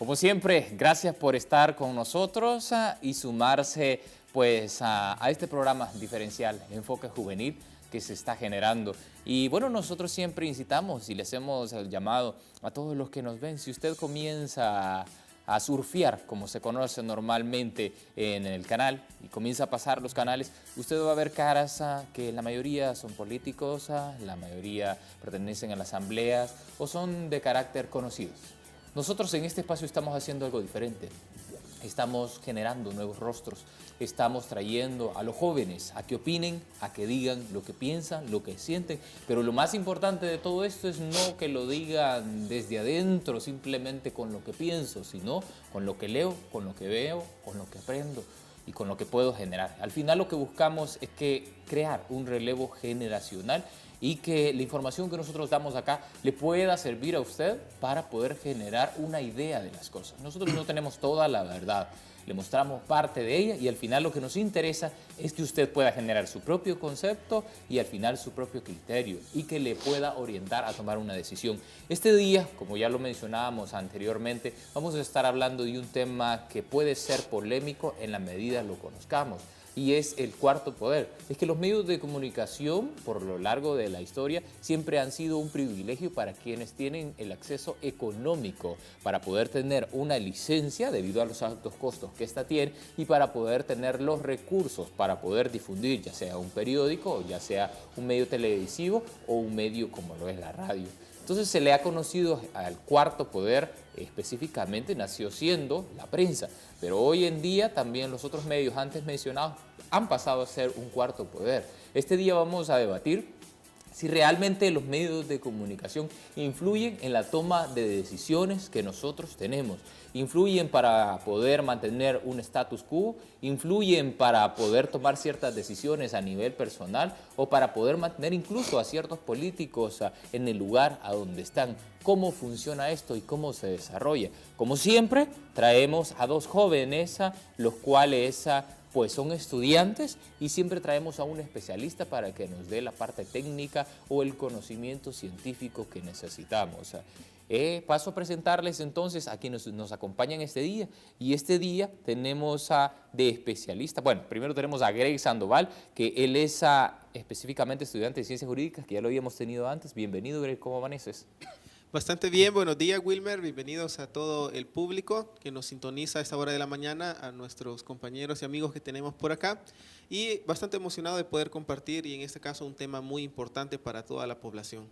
Como siempre, gracias por estar con nosotros y sumarse pues a este programa diferencial, Enfoque Juvenil, que se está generando. Y bueno, nosotros siempre incitamos y le hacemos el llamado a todos los que nos ven. Si usted comienza a surfear, como se conoce normalmente en el canal, y comienza a pasar los canales, usted va a ver caras que la mayoría son políticos, la mayoría pertenecen a las asambleas o son de carácter conocidos. Nosotros en este espacio estamos haciendo algo diferente. Estamos generando nuevos rostros, estamos trayendo a los jóvenes a que opinen, a que digan lo que piensan, lo que sienten, pero lo más importante de todo esto es no que lo digan desde adentro, simplemente con lo que pienso, sino con lo que leo, con lo que veo, con lo que aprendo y con lo que puedo generar. Al final lo que buscamos es crear un relevo generacional y que la información que nosotros damos acá le pueda servir a usted para poder generar una idea de las cosas. Nosotros no tenemos toda la verdad, le mostramos parte de ella y al final lo que nos interesa es que usted pueda generar su propio concepto y al final su propio criterio y que le pueda orientar a tomar una decisión. Este día, como ya lo mencionábamos anteriormente, vamos a estar hablando de un tema que puede ser polémico en la medida lo conozcamos. Y es el cuarto poder. Es que los medios de comunicación, por lo largo de la historia, siempre han sido un privilegio para quienes tienen el acceso económico para poder tener una licencia debido a los altos costos que esta tiene y para poder tener los recursos para poder difundir, ya sea un periódico, ya sea un medio televisivo o un medio como lo es la radio. Entonces se le ha conocido al cuarto poder, específicamente nació siendo la prensa, pero hoy en día también los otros medios antes mencionados han pasado a ser un cuarto poder. Este día vamos a debatir si realmente los medios de comunicación influyen en la toma de decisiones que nosotros tenemos, influyen para poder mantener un status quo, influyen para poder tomar ciertas decisiones a nivel personal o para poder mantener incluso a ciertos políticos en el lugar a donde están. ¿Cómo funciona esto y cómo se desarrolla? Como siempre, traemos a dos jóvenes, los cuales pues son estudiantes y siempre traemos a un especialista para que nos dé la parte técnica o el conocimiento científico que necesitamos. Paso a presentarles entonces a quienes nos acompañan este día. Y este día tenemos de especialista, bueno, primero tenemos a Greg Sandoval, que él es específicamente estudiante de Ciencias Jurídicas, que ya lo habíamos tenido antes. Bienvenido, Greg, ¿cómo amaneces? Bastante bien, buenos días Wilmer, bienvenidos a todo el público que nos sintoniza a esta hora de la mañana, a nuestros compañeros y amigos que tenemos por acá y bastante emocionado de poder compartir y en este caso un tema muy importante para toda la población.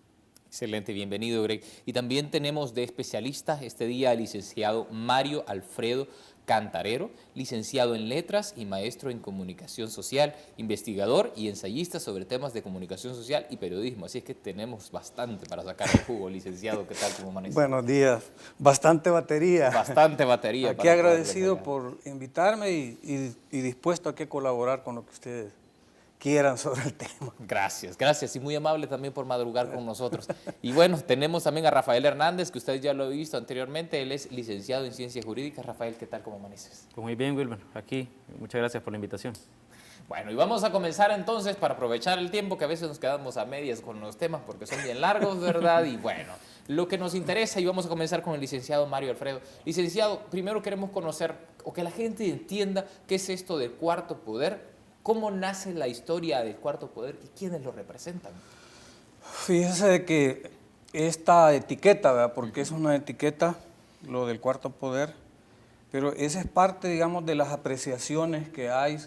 Excelente, bienvenido Greg. Y también tenemos de especialista este día al licenciado Mario Alfredo Cantarero, licenciado en Letras y maestro en Comunicación Social, investigador y ensayista sobre temas de comunicación social y periodismo. Así es que tenemos bastante para sacar el jugo, licenciado. ¿Qué tal? ¿Cómo amanece? Buenos días. Bastante batería. Bastante batería. Aquí agradecido por invitarme y dispuesto a que colaborar con lo que ustedes quieran sobre el tema. Gracias, gracias y muy amable también por madrugar con nosotros. Y bueno, tenemos también a Rafael Hernández, que usted ya lo ha visto anteriormente, él es licenciado en Ciencias Jurídicas. Rafael, ¿qué tal? ¿Cómo amaneces? Muy bien, Wilmer, aquí. Muchas gracias por la invitación. Bueno, y vamos a comenzar entonces para aprovechar el tiempo que a veces nos quedamos a medias con los temas porque son bien largos, ¿verdad? Y bueno, lo que nos interesa y vamos a comenzar con el licenciado Mario Alfredo. Licenciado, primero queremos conocer o que la gente entienda qué es esto del cuarto poder. ¿Cómo nace la historia del cuarto poder y quiénes lo representan? Fíjese de que esta etiqueta, ¿verdad? Porque es una etiqueta, lo del cuarto poder, pero esa es parte, digamos, de las apreciaciones que hay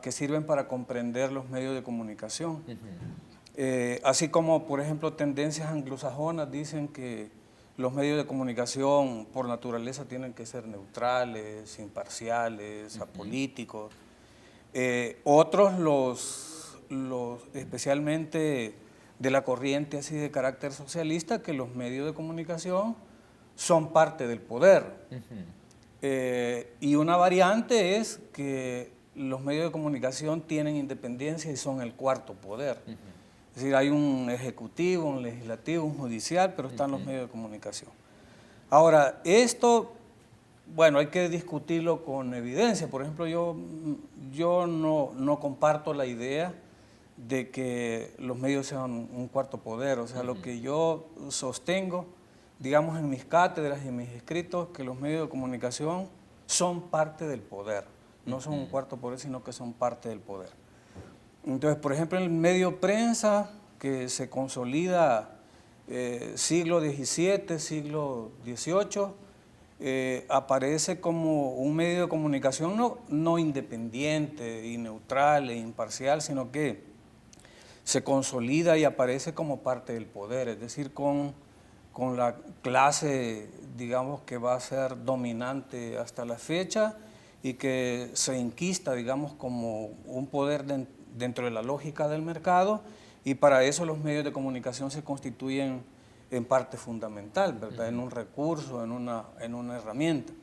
que sirven para comprender los medios de comunicación. Así como, por ejemplo, tendencias anglosajonas dicen que los medios de comunicación por naturaleza tienen que ser neutrales, imparciales, apolíticos. Otros, especialmente de la corriente así de carácter socialista, que los medios de comunicación son parte del poder. Y una variante es que los medios de comunicación tienen independencia y son el cuarto poder. Es decir, hay un ejecutivo, un legislativo, un judicial, pero están los medios de comunicación. Ahora, esto, bueno, hay que discutirlo con evidencia. Por ejemplo, yo no comparto la idea de que los medios sean un cuarto poder. O sea, lo que yo sostengo digamos, en mis cátedras y en mis escritos, que los medios de comunicación son parte del poder. No son un cuarto poder, sino que son parte del poder. Entonces, por ejemplo, en el medio prensa, que se consolida siglo XVII, siglo XVIII, aparece como un medio de comunicación no independiente y neutral e imparcial, sino que se consolida y aparece como parte del poder, es decir, con la clase, digamos, que va a ser dominante hasta la fecha y que se enquista, digamos, como un poder dentro de la lógica del mercado, y para eso los medios de comunicación se constituyen en parte fundamental, ¿verdad? En un recurso, en una herramienta.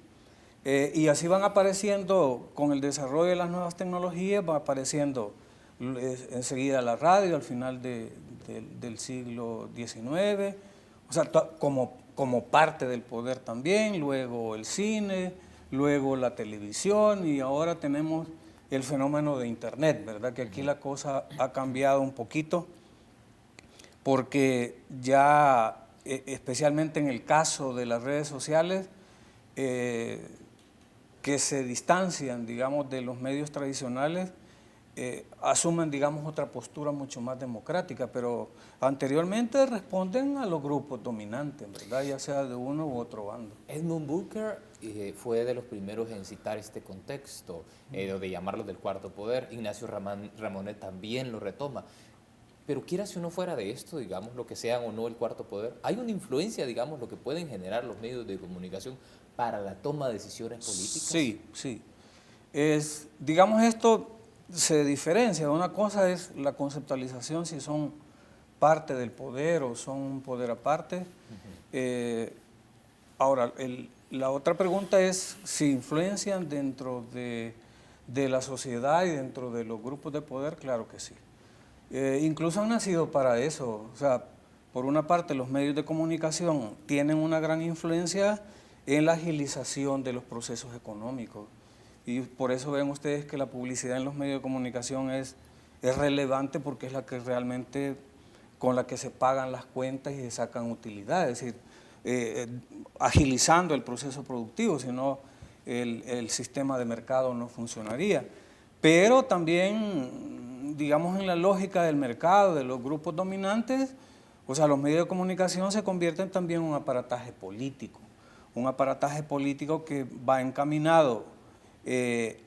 Y así van apareciendo, con el desarrollo de las nuevas tecnologías, va apareciendo enseguida la radio al final del siglo XIX, o sea, como parte del poder también, luego el cine, luego la televisión, y ahora tenemos el fenómeno de Internet, ¿verdad? Que aquí la cosa ha cambiado un poquito, porque ya, especialmente en el caso de las redes sociales, que se distancian, digamos, de los medios tradicionales, asumen, digamos, otra postura mucho más democrática, pero anteriormente responden a los grupos dominantes, ¿verdad? Ya sea de uno u otro bando. Edmund Burke fue de los primeros en citar este contexto, de llamarlo del cuarto poder. Ignacio Ramonet también lo retoma. Pero quiera si uno fuera de esto, digamos, lo que sean o no el cuarto poder, ¿hay una influencia, digamos, lo que pueden generar los medios de comunicación para la toma de decisiones políticas? Sí, sí. Digamos, esto se diferencia. Una cosa es la conceptualización, si son parte del poder o son un poder aparte. Ahora, la otra pregunta es si influencian dentro de la sociedad y dentro de los grupos de poder. Claro que sí. Incluso han nacido para eso. O sea, por una parte, los medios de comunicación tienen una gran influencia en la agilización de los procesos económicos. Y por eso ven ustedes que la publicidad en los medios de comunicación es relevante, porque es la que realmente, con la que se pagan las cuentas y se sacan utilidades, es decir, agilizando el proceso productivo, si no el sistema de mercado no funcionaría. Pero también, digamos, en la lógica del mercado, de los grupos dominantes, o sea, los medios de comunicación se convierten también en un aparataje político que va encaminado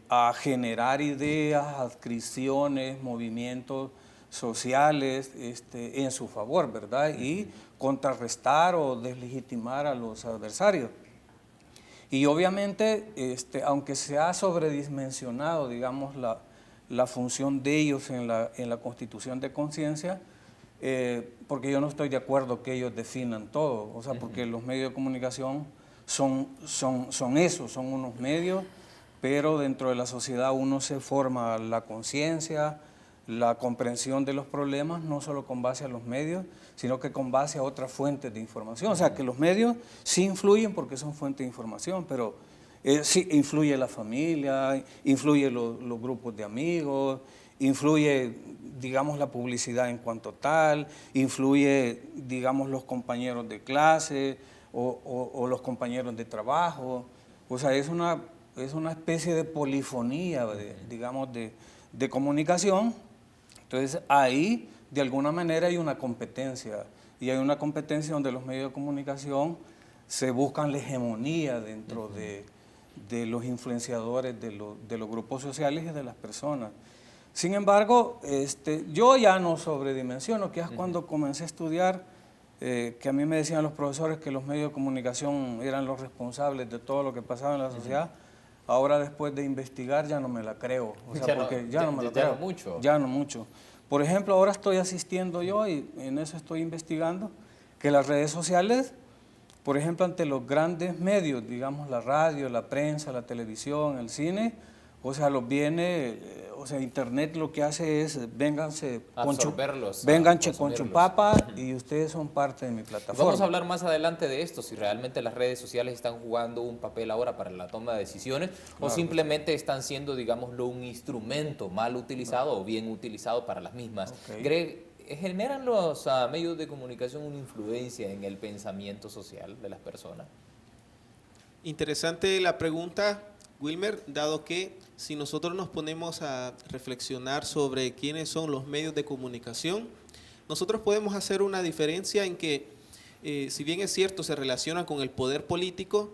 a generar ideas, adscripciones, movimientos sociales en su favor, ¿verdad? Y contrarrestar o deslegitimar a los adversarios. Y obviamente, aunque se ha sobredimensionado, digamos, la función de ellos en la constitución de conciencia, porque yo no estoy de acuerdo que ellos definan todo, o sea, porque los medios de comunicación son eso, son unos medios, pero dentro de la sociedad uno se forma la conciencia, la comprensión de los problemas, no solo con base a los medios, sino que con base a otras fuentes de información. O sea, que los medios sí influyen porque son fuentes de información, pero sí influye la familia, influye los grupos de amigos, influye, digamos, la publicidad en cuanto tal, influye, digamos, los compañeros de clase o los compañeros de trabajo. O sea, es una especie de polifonía, digamos, de comunicación. Entonces, ahí, de alguna manera, hay una competencia, y hay una competencia donde los medios de comunicación se buscan la hegemonía dentro de los influenciadores de los grupos sociales y de las personas. Sin embargo, yo ya no sobredimensiono, que es cuando comencé a estudiar, que a mí me decían los profesores que los medios de comunicación eran los responsables de todo lo que pasaba en la sociedad. Ahora, después de investigar, ya no me la creo. O sea, porque ya no me la creo. Ya no mucho. Por ejemplo, ahora estoy asistiendo yo, y en eso estoy investigando, que las redes sociales, por ejemplo, ante los grandes medios, digamos la radio, la prensa, la televisión, el cine, o sea, Internet lo que hace es, vénganse con su papa, y ustedes son parte de mi plataforma. Vamos a hablar más adelante de esto, si realmente las redes sociales están jugando un papel ahora para la toma de decisiones, o simplemente están siendo, digámoslo, un instrumento mal utilizado o bien utilizado para las mismas. Greg, ¿Generan los medios de comunicación una influencia en el pensamiento social de las personas? Interesante la pregunta, Wilmer, dado que si nosotros nos ponemos a reflexionar sobre quiénes son los medios de comunicación, nosotros podemos hacer una diferencia en que, si bien es cierto, se relacionan con el poder político,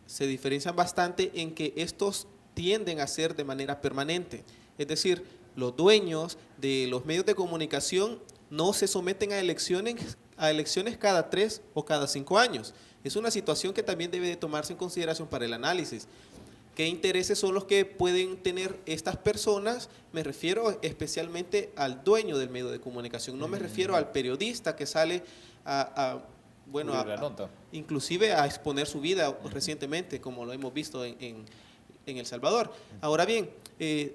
se diferencian bastante en que estos tienden a ser de manera permanente. Es decir, los dueños de los medios de comunicación no se someten a elecciones cada 3 o cada 5 años. Es una situación que también debe de tomarse en consideración para el análisis. ¿Qué intereses son los que pueden tener estas personas? Me refiero especialmente al dueño del medio de comunicación, no me refiero al periodista que sale inclusive a exponer su vida recientemente, como lo hemos visto en El Salvador. Ahora bien,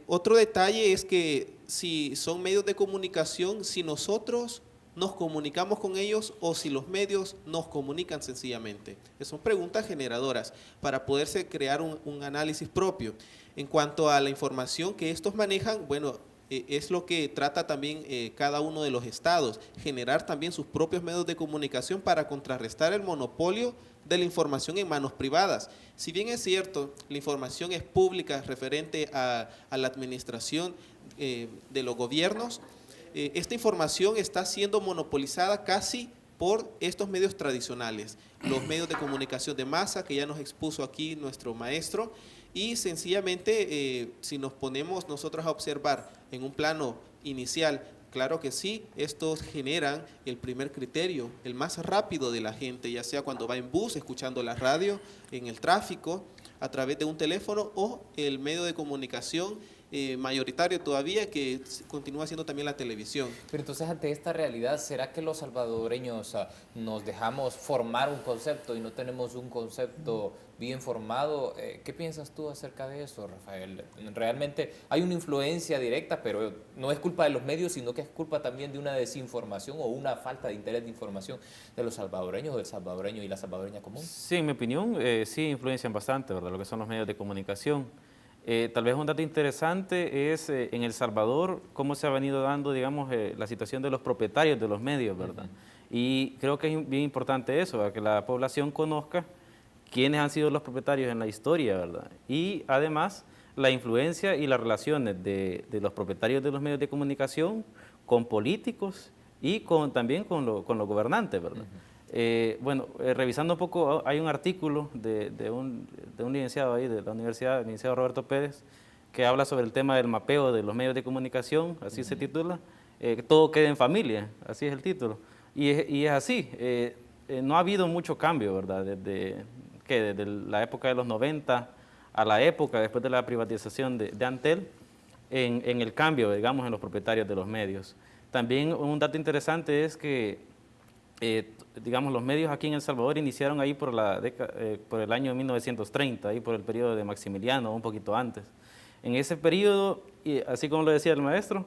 otro detalle es que si son medios de comunicación, si nosotros nos comunicamos con ellos o si los medios nos comunican sencillamente. Son preguntas generadoras para poderse crear un análisis propio. En cuanto a la información que estos manejan, bueno, es lo que trata también cada uno de los estados, generar también sus propios medios de comunicación para contrarrestar el monopolio de la información en manos privadas. Si bien es cierto, la información es pública referente a la administración de los gobiernos, esta información está siendo monopolizada casi por estos medios tradicionales, los medios de comunicación de masa que ya nos expuso aquí nuestro maestro, y sencillamente si nos ponemos nosotros a observar en un plano inicial, claro que sí, estos generan el primer criterio, el más rápido de la gente, ya sea cuando va en bus, escuchando la radio, en el tráfico, a través de un teléfono o el medio de comunicación mayoritario todavía, que continúa siendo también la televisión. Pero entonces, ante esta realidad, ¿será que los salvadoreños nos dejamos formar un concepto y no tenemos un concepto bien formado? ¿Qué piensas tú acerca de eso, Rafael? Realmente hay una influencia directa, pero no es culpa de los medios, sino que es culpa también de una desinformación o una falta de interés de información de los salvadoreños, del salvadoreño y la salvadoreña común. Sí, en mi opinión, sí influencian bastante, ¿verdad?, lo que son los medios de comunicación. Tal vez un dato interesante es en El Salvador cómo se ha venido dando, digamos, la situación de los propietarios de los medios, ¿verdad? Y creo que es bien importante eso, que la población conozca quiénes han sido los propietarios en la historia, ¿verdad? Y además la influencia y las relaciones de los propietarios de los medios de comunicación con políticos y también con los gobernantes, ¿verdad? Revisando un poco, hay un artículo de un licenciado ahí de la universidad, el licenciado Roberto Pérez, que habla sobre el tema del mapeo de los medios de comunicación, así se titula, que todo quede en familia, así es el título. Y es así, no ha habido mucho cambio, ¿verdad? Desde la época de los 90 a la época después de la privatización de Antel, en el cambio, digamos, en los propietarios de los medios. También un dato interesante es que digamos, los medios aquí en El Salvador iniciaron ahí por el año 1930, ahí por el periodo de Maximiliano, un poquito antes. En ese periodo, y así como lo decía el maestro,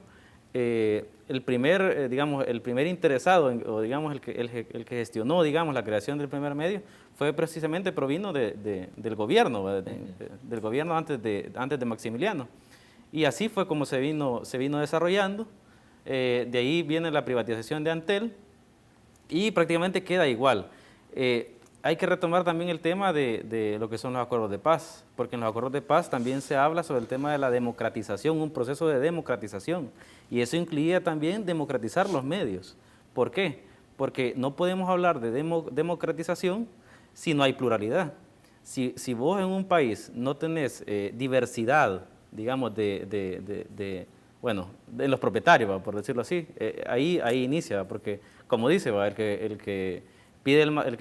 el primer interesado, o digamos el que gestionó, digamos, la creación del primer medio, provino del gobierno, del gobierno antes de Maximiliano. Y así fue como se vino desarrollando. De ahí viene la privatización de Antel, y prácticamente queda igual. Hay que retomar también el tema de lo que son los acuerdos de paz, porque en los acuerdos de paz también se habla sobre el tema de la democratización, un proceso de democratización, y eso incluía también democratizar los medios. ¿Por qué? Porque no podemos hablar de democratización si no hay pluralidad. Si vos en un país no tenés diversidad, digamos, de los propietarios, por decirlo así, ahí inicia, porque como dice, el que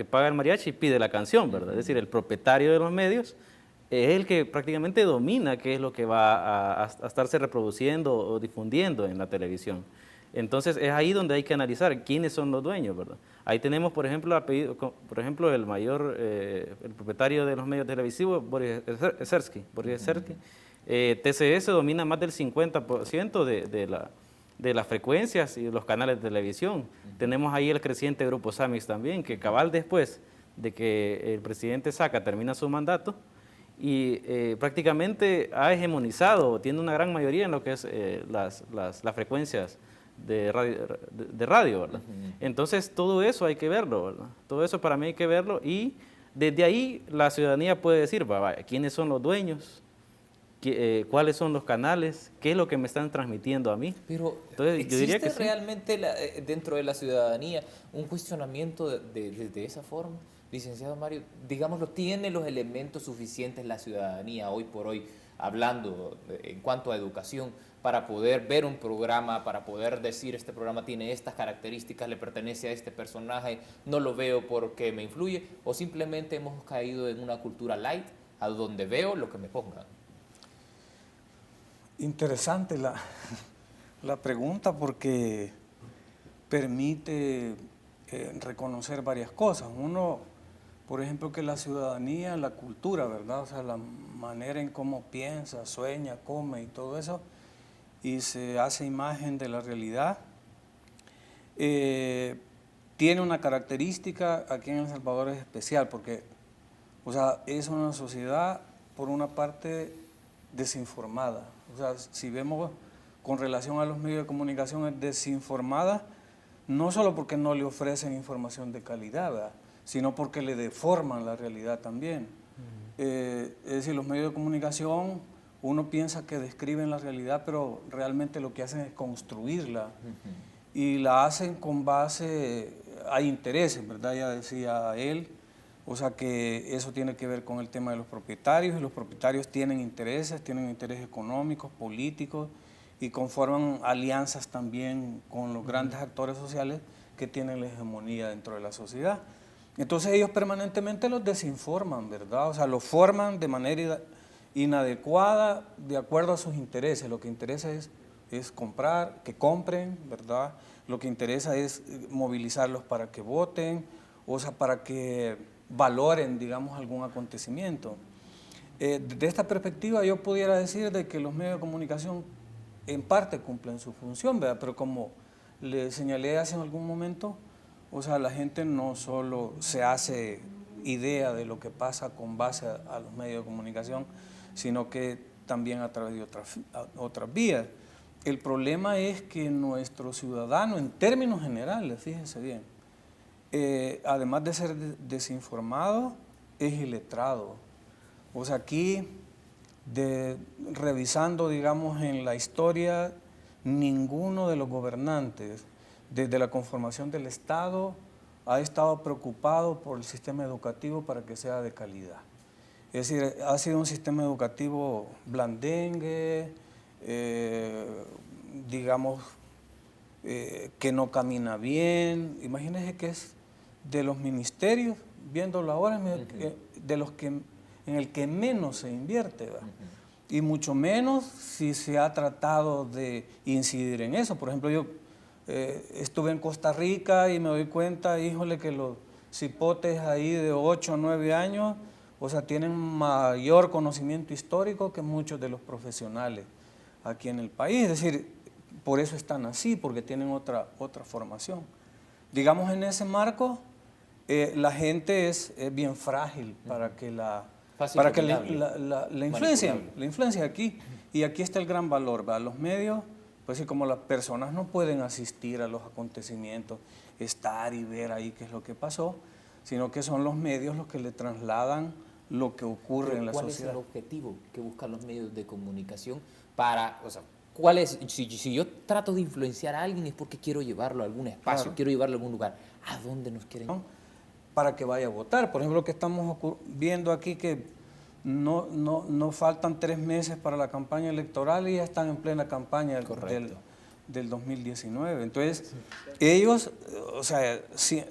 paga el mariachi pide la canción, ¿verdad? Es decir, el propietario de los medios es el que prácticamente domina qué es lo que va a estarse reproduciendo o difundiendo en la televisión. Entonces es ahí donde hay que analizar quiénes son los dueños, ¿verdad? Ahí tenemos, por ejemplo, el propietario de los medios televisivos, Boris Ezersky. TCS domina más del 50% de las frecuencias y de los canales de televisión. Tenemos ahí el creciente Grupo Samix también, que cabal después de que el presidente Saca termina su mandato y prácticamente ha hegemonizado, tiene una gran mayoría en lo que es las frecuencias de radio, ¿verdad? Entonces todo eso hay que verlo, ¿verdad? Todo eso para mí hay que verlo y desde ahí la ciudadanía puede decir, vaya, ¿quiénes son los dueños? ¿Cuáles son los canales? ¿Qué es lo que me están transmitiendo a mí? Pero entonces, yo diría que sí. realmente dentro de la ciudadanía un cuestionamiento de esa forma? Licenciado Mario, digámoslo, ¿tiene los elementos suficientes la ciudadanía hoy por hoy, hablando en cuanto a educación, para poder ver un programa, para poder decir este programa tiene estas características, le pertenece a este personaje, no lo veo porque me influye, o simplemente hemos caído en una cultura light, a donde veo lo que me pongan? Interesante la pregunta porque permite reconocer varias cosas. Uno, por ejemplo, que la ciudadanía, la cultura, ¿verdad? O sea, la manera en cómo piensa, sueña, come y todo eso, y se hace imagen de la realidad. Tiene una característica aquí en El Salvador es especial porque, o sea, es una sociedad, por una parte, desinformada. O sea, si vemos con relación a los medios de comunicación, es desinformada, no solo porque no le ofrecen información de calidad, ¿verdad?, sino porque le deforman la realidad también. Es decir, los medios de comunicación, uno piensa que describen la realidad, pero realmente lo que hacen es construirla. Y la hacen con base a intereses, ¿verdad? Ya decía él. O sea que eso tiene que ver con el tema de los propietarios, y los propietarios tienen intereses económicos, políticos, y conforman alianzas también con los grandes actores sociales que tienen la hegemonía dentro de la sociedad. Entonces ellos permanentemente los desinforman, ¿verdad? O sea, los forman de manera inadecuada de acuerdo a sus intereses. Lo que interesa es comprar, que compren, ¿verdad? Lo que interesa es movilizarlos para que voten, o sea, para que valoren, digamos, algún acontecimiento. Desde esta perspectiva yo pudiera decir de que los medios de comunicación en parte cumplen su función, ¿verdad? Pero como le señalé hace algún momento, o sea, la gente no solo se hace idea de lo que pasa con base a los medios de comunicación, sino que también a través de otras vías. El problema es que nuestro ciudadano, en términos generales, fíjense bien, además de ser desinformado, es iletrado. O sea, aquí, revisando, digamos, en la historia, ninguno de los gobernantes, desde la conformación del Estado, ha estado preocupado por el sistema educativo para que sea de calidad. Es decir, ha sido un sistema educativo blandengue, digamos, que no camina bien. Imagínense que es de los ministerios, viéndolo ahora, de los que, en el que menos se invierte, ¿verdad? Y mucho menos si se ha tratado de incidir en eso. Por ejemplo, yo estuve en Costa Rica y me doy cuenta, híjole, que los cipotes ahí de 8 o 9 años, o sea, tienen mayor conocimiento histórico que muchos de los profesionales aquí en el país. Es decir, por eso están así, porque tienen otra formación. Digamos, en ese marco, la gente es bien frágil para que la influencia aquí. Y aquí está el gran valor, ¿verdad? Los medios, pues sí, como las personas no pueden asistir a los acontecimientos, estar y ver ahí qué es lo que pasó, sino que son los medios los que le trasladan lo que ocurre en la sociedad. ¿Cuál es el objetivo que buscan los medios de comunicación para, o sea, cuál es, si yo trato de influenciar a alguien es porque quiero llevarlo a algún espacio, claro, quiero llevarlo a algún lugar, ¿a dónde nos quieren? Para que vaya a votar. Por ejemplo, lo que estamos viendo aquí, que no faltan 3 meses para la campaña electoral y ya están en plena campaña del 2019. Entonces, ellos, o sea,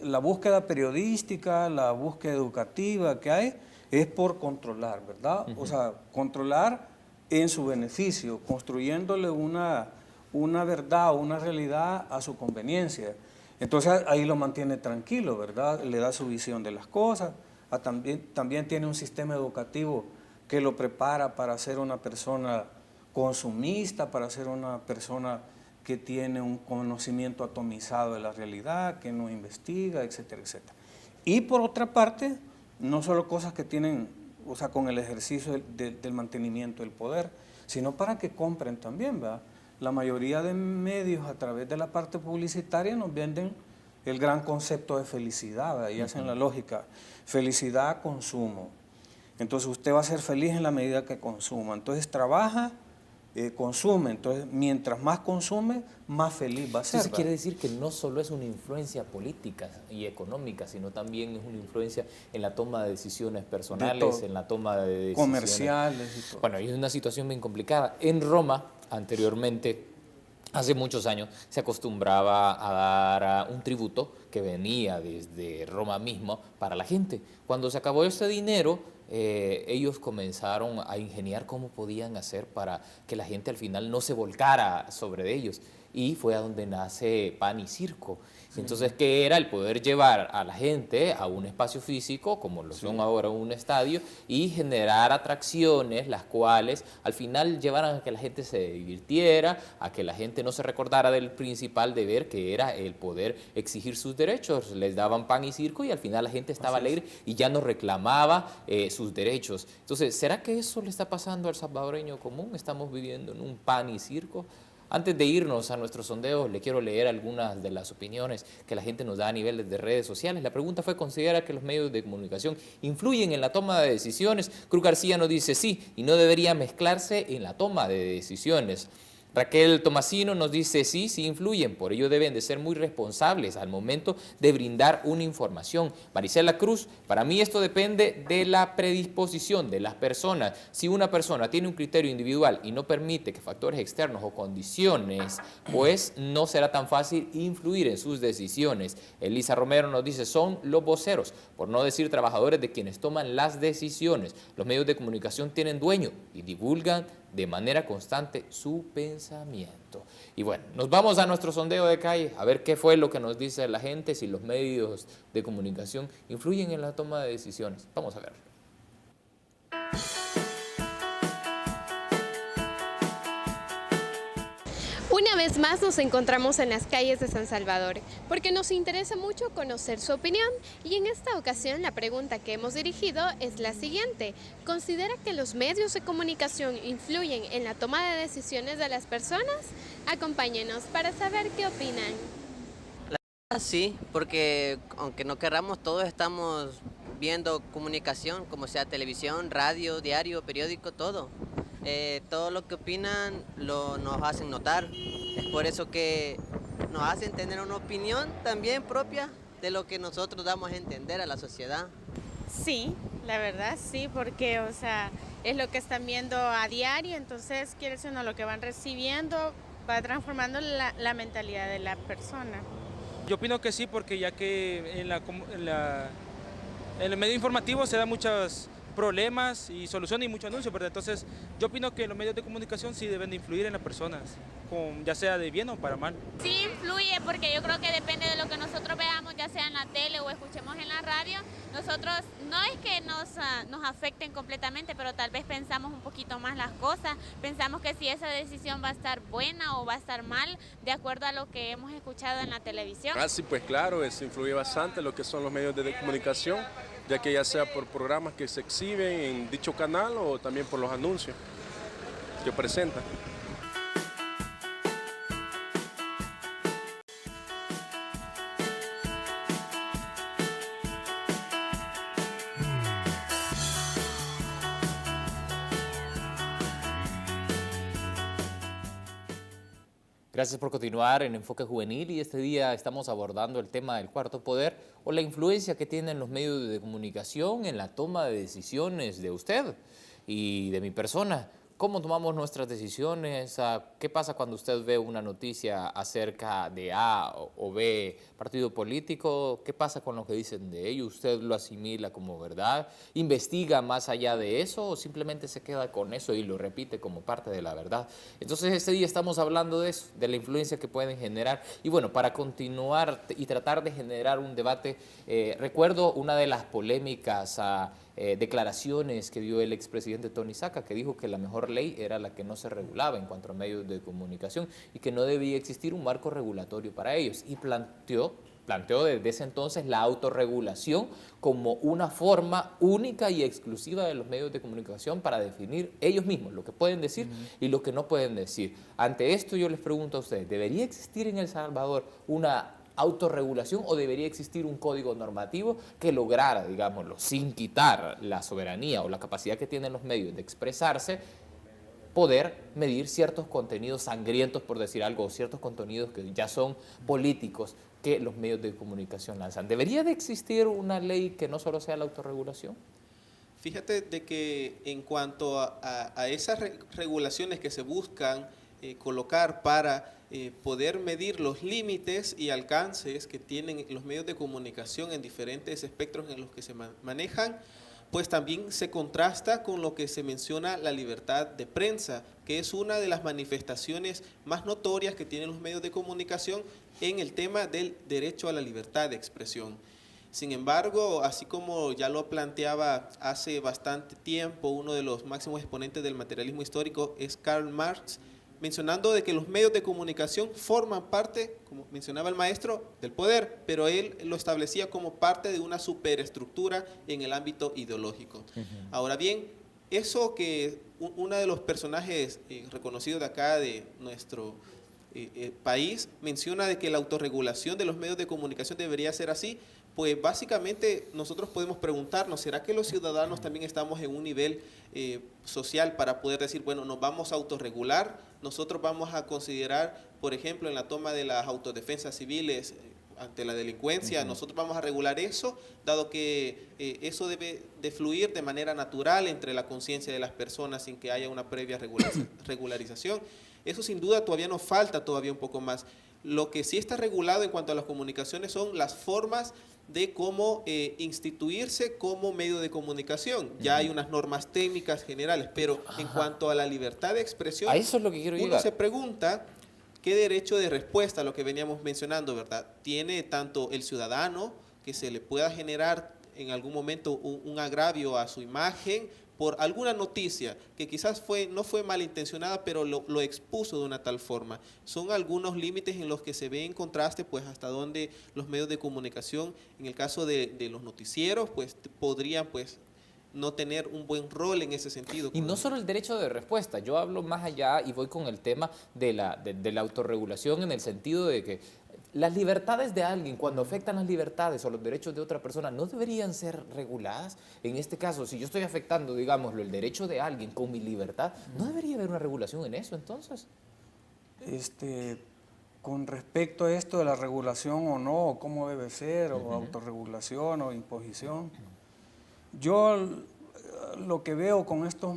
la búsqueda periodística, la búsqueda educativa que hay, es por controlar, ¿verdad? O sea, controlar en su beneficio, construyéndole una verdad o una realidad a su conveniencia. Entonces ahí lo mantiene tranquilo, ¿verdad? Le da su visión de las cosas. También tiene un sistema educativo que lo prepara para ser una persona consumista, para ser una persona que tiene un conocimiento atomizado de la realidad, que no investiga, etcétera, etcétera. Y por otra parte, no solo cosas que tienen, o sea, con el ejercicio del mantenimiento del poder, sino para que compren también, ¿verdad? la mayoría de medios a través de la parte publicitaria nos venden el gran concepto de felicidad, ¿verdad? Y hacen la lógica, felicidad, consumo. Entonces usted va a ser feliz en la medida que consuma. Entonces trabaja, consume. Entonces mientras más consume, más feliz va a ser. Entonces quiere decir que no solo es una influencia política y económica, sino también es una influencia en la toma de decisiones personales, en la toma de decisiones comerciales y todo. Bueno, es una situación bien complicada. En Roma, anteriormente, hace muchos años, se acostumbraba a dar un tributo que venía desde Roma mismo para la gente. Cuando se acabó ese dinero, ellos comenzaron a ingeniar cómo podían hacer para que la gente al final no se volcara sobre ellos. Y fue a donde nace Pan y Circo. Entonces, ¿qué era? El poder llevar a la gente a un espacio físico, como lo son ahora un estadio, y generar atracciones, las cuales al final llevaran a que la gente se divirtiera, a que la gente no se recordara del principal deber, que era el poder exigir sus derechos. Les daban pan y circo y al final la gente estaba alegre y ya no reclamaba sus derechos. Entonces, ¿será que eso le está pasando al salvadoreño común? ¿Estamos viviendo en un pan y circo? Antes de irnos a nuestros sondeos, le quiero leer algunas de las opiniones que la gente nos da a nivel de redes sociales. La pregunta fue: ¿considera que los medios de comunicación influyen en la toma de decisiones? Cruz García nos dice sí, y no debería mezclarse en la toma de decisiones. Raquel Tomasino nos dice sí, sí influyen, por ello deben de ser muy responsables al momento de brindar una información. Marisela Cruz: para mí esto depende de la predisposición de las personas. Si una persona tiene un criterio individual y no permite que factores externos o condiciones, pues no será tan fácil influir en sus decisiones. Elisa Romero nos dice: son los voceros, por no decir trabajadores, de quienes toman las decisiones. Los medios de comunicación tienen dueño y divulgan de manera constante su pensamiento. Y bueno, nos vamos a nuestro sondeo de calle a ver qué fue lo que nos dice la gente, si los medios de comunicación influyen en la toma de decisiones. Vamos a ver. Una vez más nos encontramos en las calles de San Salvador, porque nos interesa mucho conocer su opinión, y en esta ocasión la pregunta que hemos dirigido es la siguiente: ¿considera que los medios de comunicación influyen en la toma de decisiones de las personas? Acompáñenos para saber qué opinan. Sí, porque aunque no querramos, todos estamos viendo comunicación, como sea televisión, radio, diario, periódico, todo. Todo lo que opinan nos hacen notar. Es por eso que nos hacen tener una opinión también propia de lo que nosotros damos a entender a la sociedad. Sí, la verdad sí, porque o sea, es lo que están viendo a diario, entonces quiere decir lo que van recibiendo va transformando la mentalidad de la persona. Yo opino que sí, porque ya que en el medio informativo se dan muchos problemas y soluciones y muchos anuncios, ¿verdad? Entonces yo opino que los medios de comunicación sí deben de influir en las personas, ya sea de bien o para mal. Sí influye, porque yo creo que depende de lo que nosotros veamos, ya sea en la tele o escuchemos en la radio. Nosotros no es que nos afecten completamente, pero tal vez pensamos un poquito más las cosas, pensamos que si esa decisión va a estar buena o va a estar mal, de acuerdo a lo que hemos escuchado en la televisión. Sí, pues claro, eso influye bastante lo que son los medios de comunicación, ya que ya sea por programas que se exhiben en dicho canal o también por los anuncios que presentan. Gracias por continuar en Enfoque Juvenil, y este día estamos abordando el tema del cuarto poder, o la influencia que tienen los medios de comunicación en la toma de decisiones de usted y de mi persona. ¿Cómo tomamos nuestras decisiones? ¿Qué pasa cuando usted ve una noticia acerca de A o B partido político? ¿Qué pasa con lo que dicen de ello? ¿Usted lo asimila como verdad? ¿Investiga más allá de eso o simplemente se queda con eso y lo repite como parte de la verdad? Entonces este día estamos hablando de eso, de la influencia que pueden generar. Y bueno, para continuar y tratar de generar un debate, recuerdo una de las polémicas declaraciones que dio el expresidente Tony Saca, que dijo que la mejor ley era la que no se regulaba en cuanto a medios de comunicación y que no debía existir un marco regulatorio para ellos, y planteó planteó desde ese entonces la autorregulación como una forma única y exclusiva de los medios de comunicación para definir ellos mismos lo que pueden decir y lo que no pueden decir. Ante esto yo les pregunto a ustedes, ¿debería existir en El Salvador una autorregulación o debería existir un código normativo que lograra, digámoslo, sin quitar la soberanía o la capacidad que tienen los medios de expresarse, poder medir ciertos contenidos sangrientos, por decir algo, o ciertos contenidos que ya son políticos que los medios de comunicación lanzan? ¿Debería de existir una ley que no solo sea la autorregulación? Fíjate de que en cuanto a esas regulaciones que se buscan colocar para poder medir los límites y alcances que tienen los medios de comunicación en diferentes espectros en los que se manejan, pues también se contrasta con lo que se menciona la libertad de prensa, que es una de las manifestaciones más notorias que tienen los medios de comunicación en el tema del derecho a la libertad de expresión. Sin embargo, así como ya lo planteaba hace bastante tiempo uno de los máximos exponentes del materialismo histórico es Karl Marx, mencionando de que los medios de comunicación forman parte, como mencionaba el maestro, del poder, pero él lo establecía como parte de una superestructura en el ámbito ideológico. Ahora bien, eso que uno de los personajes reconocidos de acá de nuestro país menciona de que la autorregulación de los medios de comunicación debería ser así, pues básicamente nosotros podemos preguntarnos, ¿será que los ciudadanos también estamos en un nivel social para poder decir, bueno, nos vamos a autorregular, nosotros vamos a considerar, por ejemplo, en la toma de las autodefensas civiles ante la delincuencia, nosotros vamos a regular eso, dado que eso debe de fluir de manera natural entre la conciencia de las personas sin que haya una previa regularización? Eso sin duda todavía nos falta todavía un poco más. Lo que sí está regulado en cuanto a las comunicaciones son las formas de cómo instituirse como medio de comunicación. Ya hay unas normas técnicas generales, pero en cuanto a la libertad de expresión, a eso es lo que quiero uno llegar. se pregunta qué derecho de respuesta, lo que veníamos mencionando, ¿verdad? Tiene tanto el ciudadano, que se le pueda generar en algún momento un agravio a su imagen por alguna noticia que quizás no fue malintencionada, pero lo expuso de una tal forma. Son algunos límites en los que se ve en contraste, pues hasta donde los medios de comunicación, en el caso de los noticieros, pues podrían pues no tener un buen rol en ese sentido. Y no solo el derecho de respuesta, yo hablo más allá y voy con el tema de la autorregulación en el sentido de que las libertades de alguien, cuando afectan las libertades o los derechos de otra persona, ¿no deberían ser reguladas? En este caso, si yo estoy afectando, digámoslo, el derecho de alguien con mi libertad, ¿no debería haber una regulación en eso entonces? Con respecto a esto de la regulación o no, cómo debe ser, o autorregulación o imposición, yo lo que veo con esto,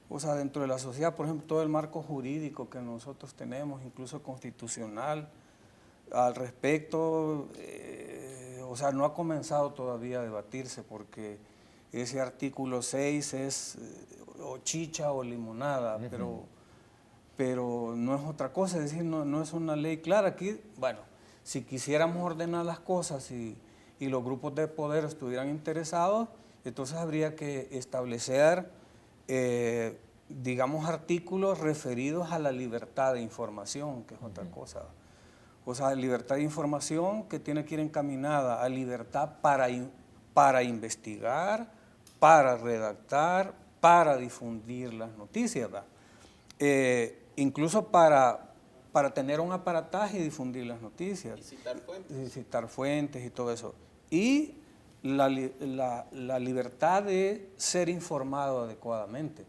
o sea, dentro de la sociedad, por ejemplo, todo el marco jurídico que nosotros tenemos, incluso constitucional, al respecto, o sea, no ha comenzado todavía a debatirse porque ese artículo 6 es o chicha o limonada, pero no es otra cosa, es decir, no es una ley clara. Aquí, bueno, si quisiéramos ordenar las cosas y los grupos de poder estuvieran interesados, entonces habría que establecer, digamos, artículos referidos a la libertad de información, que es otra cosa. O sea, libertad de información que tiene que ir encaminada a libertad para investigar, para redactar, para difundir las noticias, incluso para tener un aparataje y difundir las noticias. Y citar fuentes. Y citar fuentes y todo eso. Y la libertad de ser informado adecuadamente.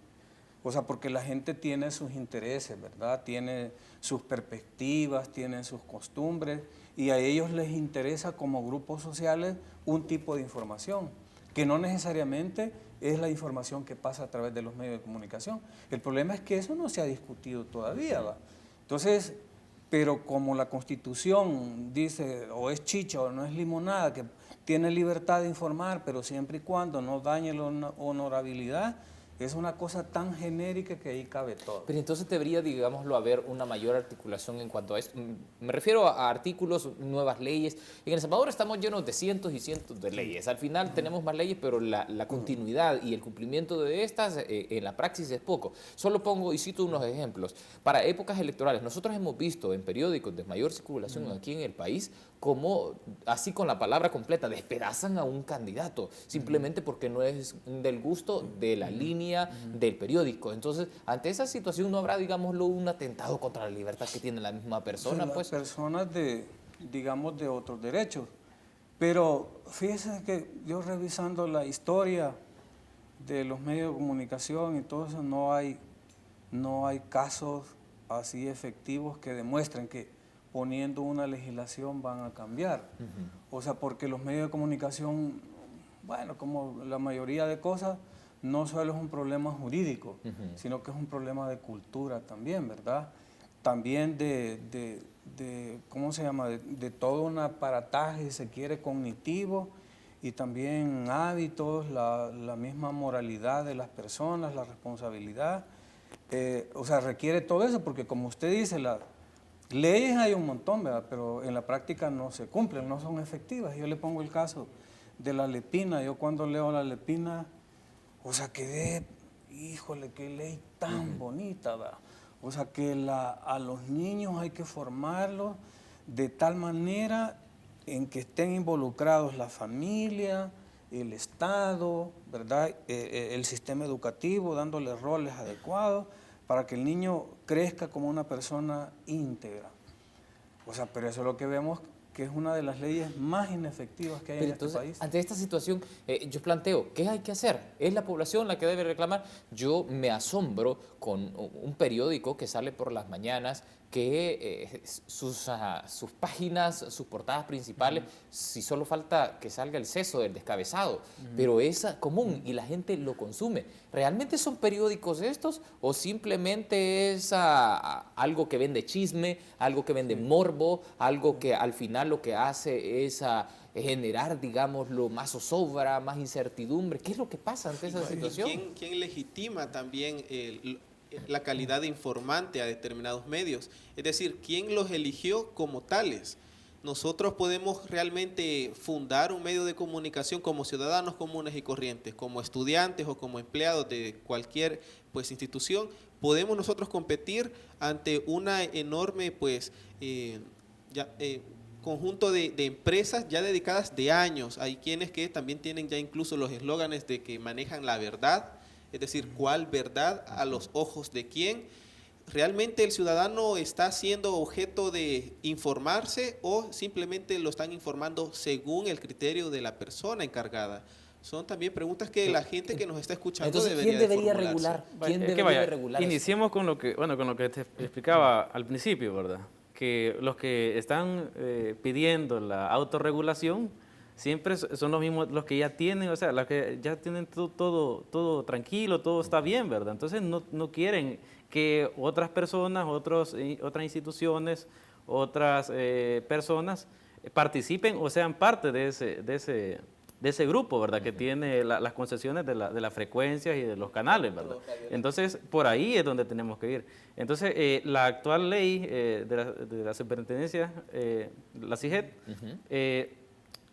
O sea, porque la gente tiene sus intereses, ¿verdad? Tiene sus perspectivas, tiene sus costumbres y a ellos les interesa como grupos sociales un tipo de información, que no necesariamente es la información que pasa a través de los medios de comunicación. El problema es que eso no se ha discutido todavía, ¿va? Entonces, pero como la Constitución dice o es chicha o no es limonada, que tiene libertad de informar, pero siempre y cuando no dañe la honorabilidad, es una cosa tan genérica que ahí cabe todo. Pero entonces debería, digámoslo, haber una mayor articulación en cuanto a esto. Me refiero a artículos, nuevas leyes. En El Salvador estamos llenos de cientos y cientos de leyes. Al final tenemos más leyes, pero la continuidad y el cumplimiento de estas en la praxis es poco. Solo pongo y cito unos ejemplos. Para épocas electorales, nosotros hemos visto en periódicos de mayor circulación aquí en el país cómo, así con la palabra completa, despedazan a un candidato, simplemente porque no es del gusto de la línea del periódico. Entonces, ante esa situación no habrá, digámoslo, un atentado contra la libertad que tiene la misma persona, pues. Personas digamos, de otros derechos. Pero fíjense que yo revisando la historia de los medios de comunicación y todo eso, no hay casos así efectivos que demuestren que poniendo una legislación van a cambiar. O sea, porque los medios de comunicación, bueno, como la mayoría de cosas, no solo es un problema jurídico, sino que es un problema de cultura también, ¿verdad? También ¿cómo se llama? De todo un aparataje, si se quiere, cognitivo, y también hábitos, la misma moralidad de las personas, la responsabilidad. O sea, requiere todo eso, porque como usted dice, las leyes hay un montón, ¿verdad? Pero en la práctica no se cumplen, no son efectivas. Yo le pongo el caso de la Lepina. Yo cuando leo la Lepina, o sea, quedé, híjole, qué ley tan bonita, ¿verdad? O sea, que a los niños hay que formarlos de tal manera en que estén involucrados la familia, el Estado, ¿verdad? El sistema educativo, dándole roles adecuados para que el niño crezca como una persona íntegra. O sea, pero eso es lo que vemos, que es una de las leyes más inefectivas que hay en este país. Ante esta situación, yo planteo, ¿qué hay que hacer? ¿Es la población la que debe reclamar? Yo me asombro con un periódico que sale por las mañanas, que sus páginas, sus portadas principales, si solo falta que salga el seso del descabezado, pero es común y la gente lo consume. ¿Realmente son periódicos estos o simplemente es algo que vende chisme, algo que vende morbo, algo que al final lo que hace es generar, digámoslo, más zozobra, más incertidumbre? ¿Qué es lo que pasa ante esa situación? ¿Quién legitima también la calidad de informante a determinados medios? Es decir, ¿quién los eligió como tales? Nosotros podemos realmente fundar un medio de comunicación como ciudadanos comunes y corrientes, como estudiantes o como empleados de cualquier institución. Podemos nosotros competir ante una enorme conjunto de empresas ya dedicadas de años. Hay quienes que también tienen ya incluso los eslóganes de que manejan la verdad, es decir, ¿cuál verdad a los ojos de quién? ¿Realmente el ciudadano está siendo objeto de informarse o simplemente lo están informando según el criterio de la persona encargada? Son también preguntas que la gente que nos está escuchando Entonces, debería ¿quién debería de regular? ¿Quién debería regular? Iniciemos con lo que te explicaba al principio, ¿verdad? Que los que están pidiendo la autorregulación siempre son los mismos, los que ya tienen, o sea, los que ya tienen todo tranquilo, todo está bien, ¿verdad? Entonces no quieren que otras personas, otras instituciones, otras personas participen o sean parte de ese grupo, ¿verdad? Que tiene las concesiones de las frecuencias y de los canales, ¿verdad? Entonces, por ahí es donde tenemos que ir. Entonces, la actual ley de la superintendencia, la CIGET,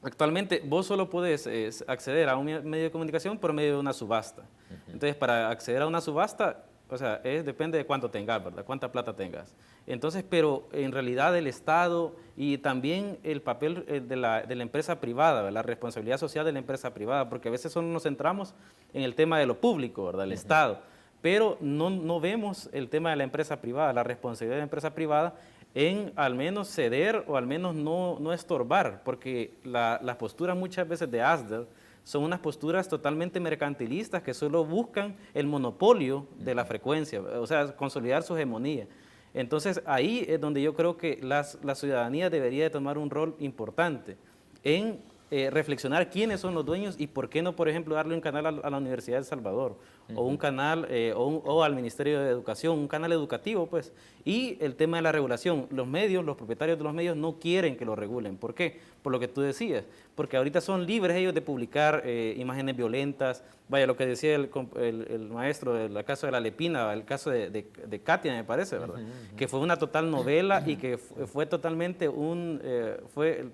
actualmente vos solo podés acceder a un medio de comunicación por medio de una subasta. Entonces, para acceder a una subasta, o sea, depende de cuánto tengas, ¿verdad? Cuánta plata tengas. Entonces, pero en realidad el Estado y también el papel de la empresa privada, ¿verdad? La responsabilidad social de la empresa privada, porque a veces solo nos centramos en el tema de lo público, ¿verdad? El Estado, pero no vemos el tema de la empresa privada, la responsabilidad de la empresa privada en al menos ceder o al menos no estorbar, porque las posturas muchas veces de ASDER son unas posturas totalmente mercantilistas que solo buscan el monopolio de la frecuencia, o sea, consolidar su hegemonía. Entonces, ahí es donde yo creo que la ciudadanía debería de tomar un rol importante en reflexionar quiénes son los dueños y por qué no, por ejemplo, darle un canal a la Universidad de El Salvador, o un canal, o al Ministerio de Educación, un canal educativo, pues. Y el tema de la regulación, los propietarios de los medios no quieren que lo regulen. ¿Por qué? Por lo que tú decías, porque ahorita son libres ellos de publicar imágenes violentas. Vaya, lo que decía el maestro del caso de la Lepina, el caso de Katia, me parece, ¿verdad? Que fue una total novela y que fue totalmente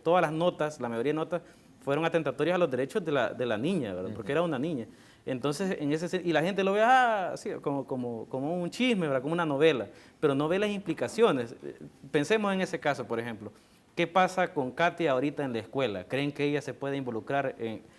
todas las notas, la mayoría de notas, fueron atentatorias a los derechos de la niña, ¿verdad? Porque era una niña. Entonces, y la gente lo ve así, como un chisme, ¿verdad? Como una novela, pero no ve las implicaciones. Pensemos en ese caso, por ejemplo, ¿qué pasa con Katia ahorita en la escuela? ¿Creen que ella se puede involucrar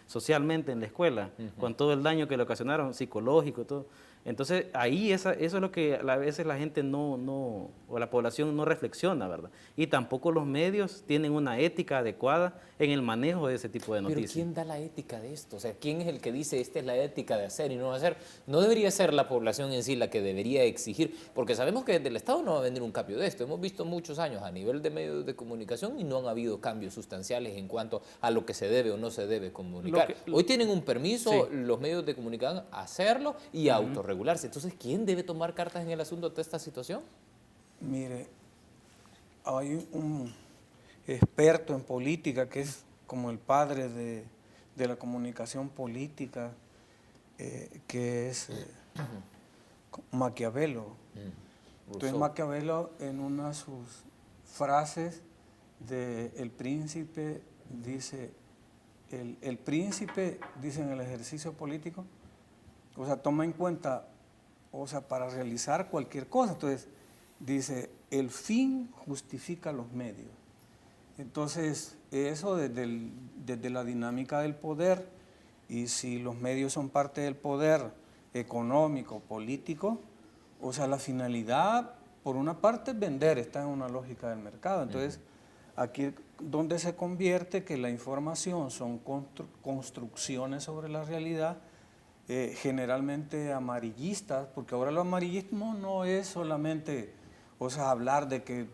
socialmente en la escuela con todo el daño que le ocasionaron, psicológico, todo? Entonces, ahí eso es lo que a veces la gente o la población no reflexiona, ¿verdad? Y tampoco los medios tienen una ética adecuada en el manejo de ese tipo de noticias. Pero ¿quién da la ética de esto? O sea, ¿quién es el que dice esta es la ética de hacer y no hacer? No debería ser la población en sí la que debería exigir, porque sabemos que desde el Estado no va a venir un cambio de esto. Hemos visto muchos años a nivel de medios de comunicación y no han habido cambios sustanciales en cuanto a lo que se debe o no se debe comunicar. Hoy tienen un permiso los medios de comunicación a hacerlo y a autorregularse. Entonces, ¿quién debe tomar cartas en el asunto de esta situación? Mire, hay un experto en política que es como el padre de la comunicación política, que es Maquiavelo. Entonces Maquiavelo, en una de sus frases de El Príncipe, dice, el príncipe, dice en el ejercicio político, o sea, toma en cuenta, o sea, para realizar cualquier cosa, entonces dice, el fin justifica los medios. Entonces, eso desde la dinámica del poder, y si los medios son parte del poder económico, político, o sea, la finalidad, por una parte, es vender, está en una lógica del mercado. Entonces, aquí donde se convierte que la información son construcciones sobre la realidad, generalmente amarillistas, porque ahora el amarillismo no es solamente, o sea, hablar de que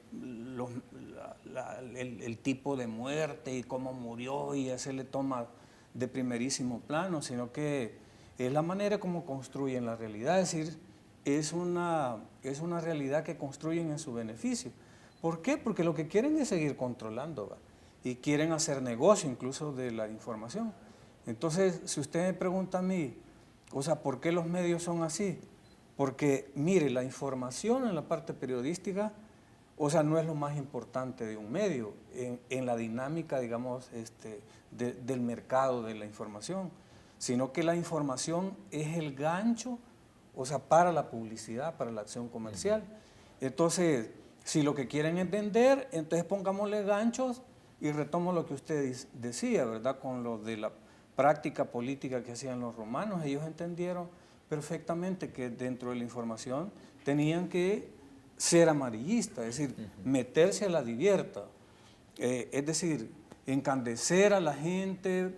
el tipo de muerte y cómo murió y ese le toma de primerísimo plano, sino que es la manera como construyen la realidad, es decir, es una realidad que construyen en su beneficio. ¿Por qué? Porque lo que quieren es seguir controlando, ¿va? Y quieren hacer negocio incluso de la información. Entonces, si usted me pregunta a mí, o sea, ¿por qué los medios son así? Porque, mire, la información en la parte periodística, o sea, no es lo más importante de un medio en la dinámica, digamos, del mercado de la información, sino que la información es el gancho, o sea, para la publicidad, para la acción comercial. Entonces, si lo que quieren es vender, entonces pongámosle ganchos y retomo lo que usted decía, ¿verdad? Con lo de la práctica política que hacían los romanos, ellos entendieron perfectamente que dentro de la información tenían que ser amarillistas, es decir, meterse a la divierta, es decir, encandecer a la gente,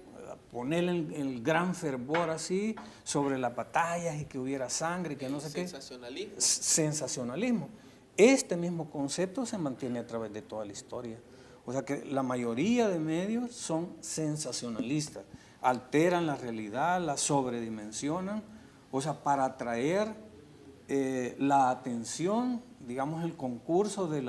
ponerle el gran fervor así sobre las batallas y que hubiera sangre y que no sé qué. Sensacionalismo. Sensacionalismo. Este mismo concepto se mantiene a través de toda la historia. O sea que la mayoría de medios son sensacionalistas, alteran la realidad, la sobredimensionan, o sea, para atraer la atención, digamos, el concurso de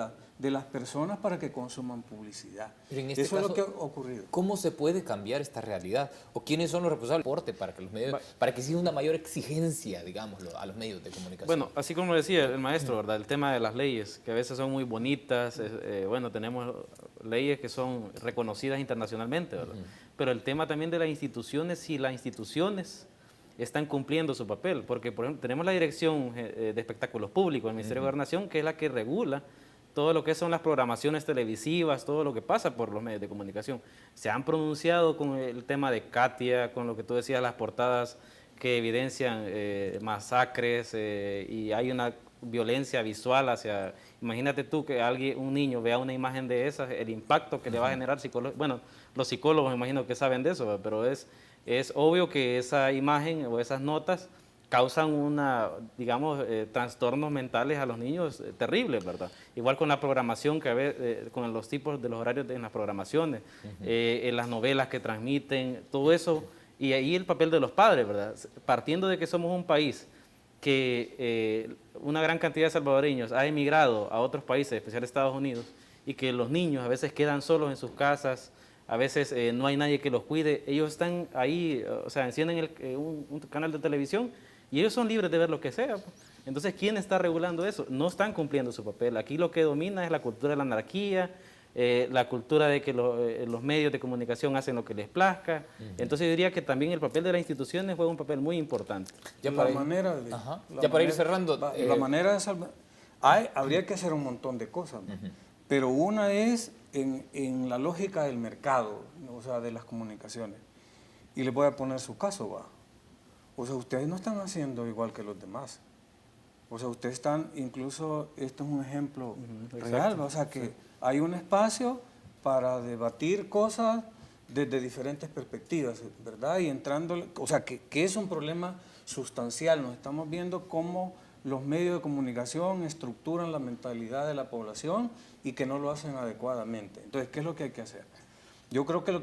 las personas para que consuman publicidad. Pero en este Eso caso, es lo que ha ocurrido. ¿Cómo se puede cambiar esta realidad? ¿O quiénes son los responsables del deporte para que los medios, para que exista una mayor exigencia, digámoslo, a los medios de comunicación? Bueno, así como decía el maestro, ¿verdad? El tema de las leyes, que a veces son muy bonitas, bueno, tenemos leyes que son reconocidas internacionalmente, ¿verdad? Pero el tema también de las instituciones, si las instituciones están cumpliendo su papel, porque por ejemplo tenemos la Dirección de Espectáculos Públicos, el Ministerio de Gobernación, que es la que regula todo lo que son las programaciones televisivas, todo lo que pasa por los medios de comunicación. Se han pronunciado con el tema de Katia, con lo que tú decías, las portadas que evidencian masacres y hay una violencia visual hacia... Imagínate tú que un niño vea una imagen de esas, el impacto que le va a generar bueno, los psicólogos me imagino que saben de eso, pero es obvio que esa imagen o esas notas causan digamos, trastornos mentales a los niños terribles, ¿verdad? Igual con la programación, con los tipos de los horarios en las programaciones, en las novelas que transmiten, todo eso, y ahí el papel de los padres, ¿verdad? Partiendo de que somos un país que una gran cantidad de salvadoreños ha emigrado a otros países, especialmente Estados Unidos, y que los niños a veces quedan solos en sus casas, a veces no hay nadie que los cuide, ellos están ahí, o sea, encienden un canal de televisión y ellos son libres de ver lo que sea. Entonces, ¿quién está regulando eso? No están cumpliendo su papel. Aquí lo que domina es la cultura de la anarquía, la cultura de que los medios de comunicación hacen lo que les plazca. Entonces, yo diría que también el papel de las instituciones juega un papel muy importante. Ya para ir cerrando. La manera de salvar... Habría que hacer un montón de cosas, ¿no? Pero una es en la lógica del mercado, o sea, de las comunicaciones. Y les voy a poner su caso, va. O sea, ustedes no están haciendo igual que los demás. O sea, ustedes están, incluso, esto es un ejemplo real, ¿va? O sea, que hay un espacio para debatir cosas desde diferentes perspectivas, ¿verdad? Y entrando, o sea, que es un problema sustancial. Nos estamos viendo cómo los medios de comunicación estructuran la mentalidad de la población y que no lo hacen adecuadamente. Entonces, ¿qué es lo que hay que hacer? Yo creo que lo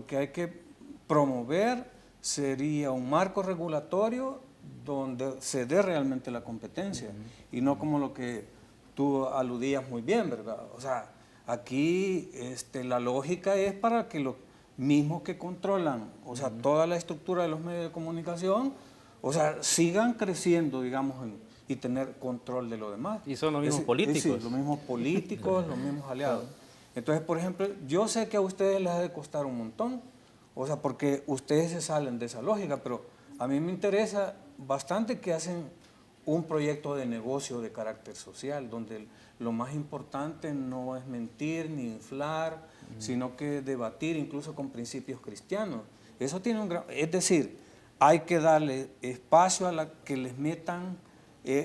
que hay que promover sería un marco regulatorio donde se dé realmente la competencia y no como lo que tú aludías muy bien, ¿verdad? O sea, aquí la lógica es para que los mismos que controlan, o sea, toda la estructura de los medios de comunicación, o sea, sigan creciendo, digamos, y tener control de lo demás. Y son los mismos políticos. Sí, los mismos políticos, los mismos aliados. Entonces, por ejemplo, yo sé que a ustedes les ha de costar un montón, o sea, porque ustedes se salen de esa lógica, pero a mí me interesa bastante que hacen un proyecto de negocio de carácter social, donde lo más importante no es mentir ni inflar, sino que debatir incluso con principios cristianos. Eso tiene un gran... Es decir, hay que darle espacio a que les metan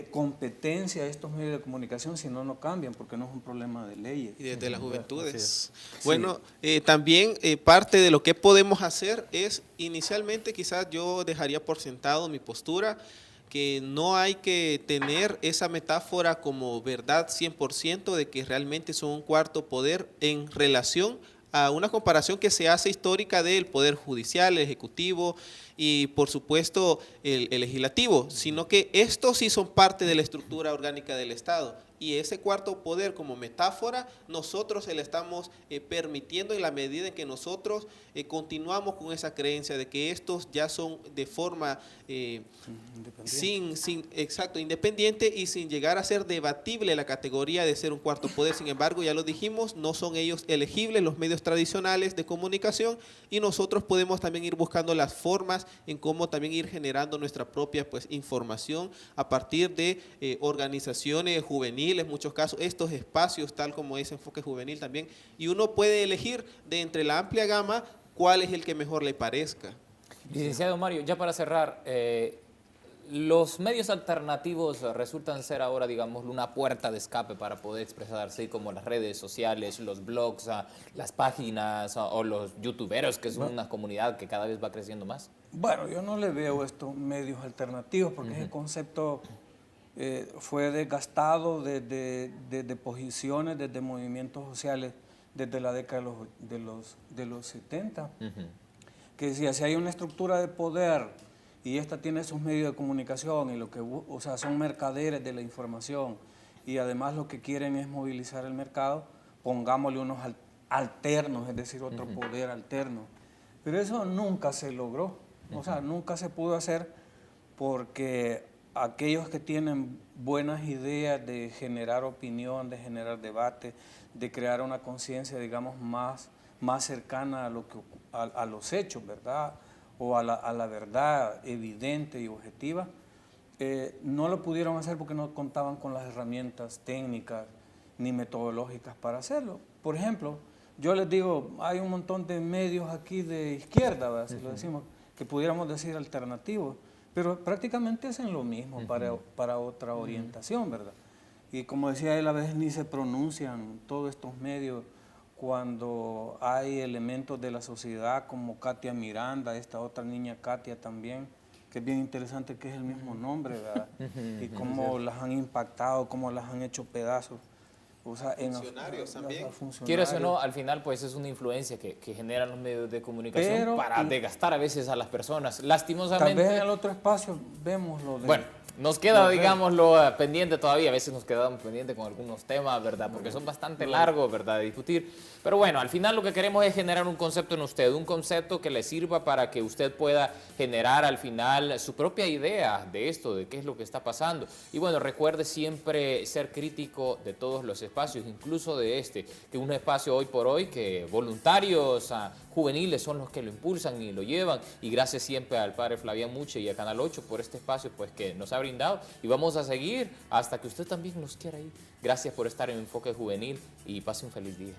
competencia a estos medios de comunicación, si no, no cambian, porque no es un problema de leyes. Y desde las juventudes. Sí. Bueno, también parte de lo que podemos hacer es, inicialmente quizás yo dejaría por sentado mi postura, que no hay que tener esa metáfora como verdad 100% de que realmente son un cuarto poder en relación a una comparación que se hace histórica del Poder Judicial, el Ejecutivo y por supuesto el Legislativo, sino que estos sí son parte de la estructura orgánica del Estado. Y ese cuarto poder como metáfora nosotros se le estamos permitiendo en la medida en que nosotros continuamos con esa creencia de que estos ya son de forma independiente y sin llegar a ser debatible la categoría de ser un cuarto poder. Sin embargo, ya lo dijimos, no son ellos elegibles los medios tradicionales de comunicación y nosotros podemos también ir buscando las formas en cómo también ir generando nuestra propia información a partir de organizaciones juveniles, en muchos casos, estos espacios tal como ese enfoque juvenil también, y uno puede elegir de entre la amplia gama cuál es el que mejor le parezca. Licenciado Mario, ya para cerrar, los medios alternativos resultan ser ahora, digamos, una puerta de escape para poder expresarse, como las redes sociales, los blogs, las páginas o los youtuberos, que es una comunidad que cada vez va creciendo más. Bueno, yo no le veo estos medios alternativos porque ese concepto fue desgastado desde posiciones, desde movimientos sociales, desde la década de los 70, que decía, si hay una estructura de poder y esta tiene sus medios de comunicación y o sea, son mercaderes de la información y además lo que quieren es movilizar el mercado, pongámosle unos alternos, es decir, otro poder alterno. Pero eso nunca se logró, o sea, nunca se pudo hacer porque aquellos que tienen buenas ideas de generar opinión, de generar debate, de crear una conciencia, digamos, más cercana a los hechos, ¿verdad? O a la verdad evidente y objetiva, no lo pudieron hacer porque no contaban con las herramientas técnicas ni metodológicas para hacerlo. Por ejemplo, yo les digo, hay un montón de medios aquí de izquierda, ¿verdad? Si lo decimos, que pudiéramos decir alternativos, pero prácticamente hacen lo mismo para otra orientación, ¿verdad? Y como decía él, a veces ni se pronuncian todos estos medios cuando hay elementos de la sociedad como Katia Miranda, esta otra niña Katia también, que es bien interesante que es el mismo nombre, ¿verdad? Y cómo las han impactado, cómo las han hecho pedazos. O sea, funcionarios también. Quieres o no, al final pues es una influencia que generan los medios de comunicación para desgastar a veces a las personas. Lastimosamente... Tal vez en el otro espacio vemos lo de... Bueno, nos queda, digámoslo, pendiente todavía. A veces nos quedamos pendientes con algunos temas, ¿verdad? Porque son bastante largos, ¿verdad? De discutir. Pero bueno, al final lo que queremos es generar un concepto en usted, un concepto que le sirva para que usted pueda generar al final su propia idea de esto, de qué es lo que está pasando. Y bueno, recuerde siempre ser crítico de todos los espacios, incluso de este, que un espacio hoy por hoy que voluntarios juveniles son los que lo impulsan y lo llevan. Y gracias siempre al padre Flavián Muche y a Canal 8 por este espacio pues que nos ha brindado. Y vamos a seguir hasta que usted también nos quiera ir. Gracias por estar en Enfoque Juvenil y pase un feliz día.